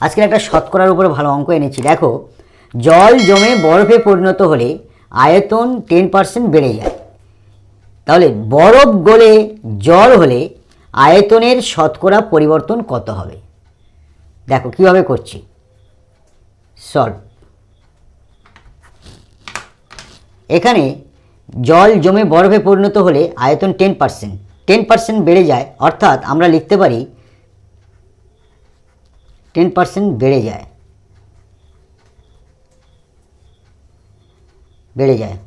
আজকের একটা শতকরার উপরে ভালো অঙ্ক এনেছি। দেখো, জল জমে বরফে পরিণত হলে আয়তন 10% বেড়ে যায়। তাহলে বরফ গলে জল হলে আয়তনের শতকরা পরিবর্তন কত হবে? দেখো কিভাবে করছি, সলভ। এখানে জল জমে বরফে পরিণত হলে আয়তন 10% বেড়ে যায়, অর্থাৎ আমরা লিখতে পারি 10% বেড়ে যায়।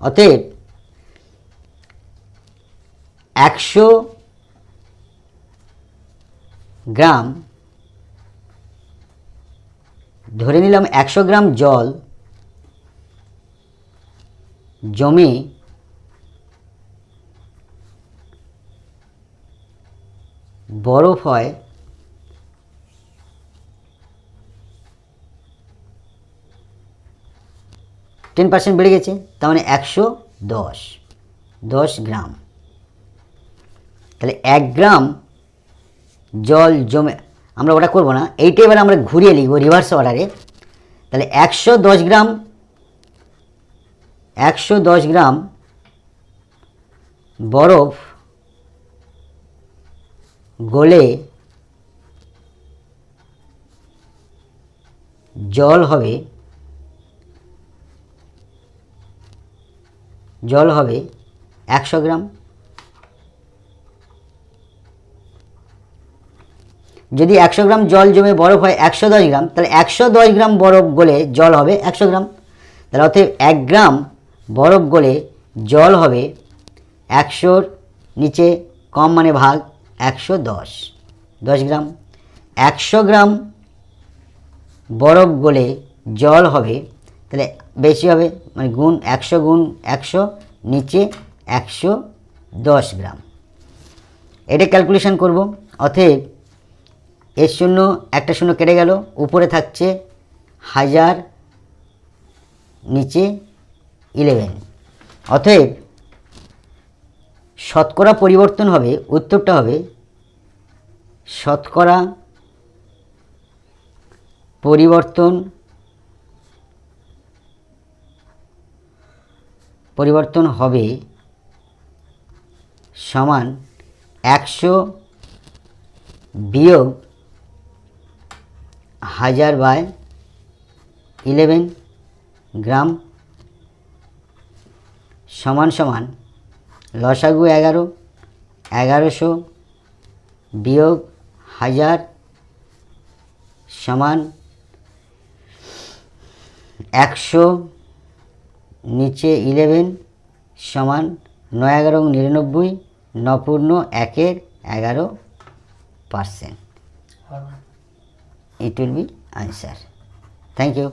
অতএব 100 গ্রাম, ধরে নিলাম 100 গ্রাম জল জমে বরফ হয় 10% বেড়ে গেছে, তার মানে 110 গ্রাম। তাহলে 1 গ্রাম জল জমে, আমরা ওটা করব না, এইটা এবার আমরা ঘুরিয়ে লিখব রিভার্স অর্ডারে। তাহলে 110 গ্রাম বরফ গলে জল হবে 100 গ্রাম। যদি 100 গ্রাম জল জমে বরফ হয় 110 গ্রাম, তাহলে 110 গ্রাম বরফ গলে জল হবে 100 গ্রাম। তাহলে অতএব 1 গ্রাম বরফ গলে জল হবে 100-র নিচে কম মানে ভাগ 110 গ্রাম। 100 গ্রাম বরফ গলে জল হবে, তাহলে বেশি হবে মানে গুণ 100 গুণ 100 নিচে 110 গ্রাম। এটা ক্যালকুলেশন করব। অতএব এর শূন্য একটা শূন্য কেটে গেল, উপরে থাকছে 1000 নিচে 11। অতএব শতকরা পরিবর্তন হবে, উত্তরটা হবে শতকরা পরিবর্তন হবে সমান 100 বিয়োগ 1000/11 গ্রাম সমান লসাগু 1100 বিয়োগ 1000 সমান 100 নিচে 11 সমান 9-11-99, 9.1-11%. It will be answer. Thank you.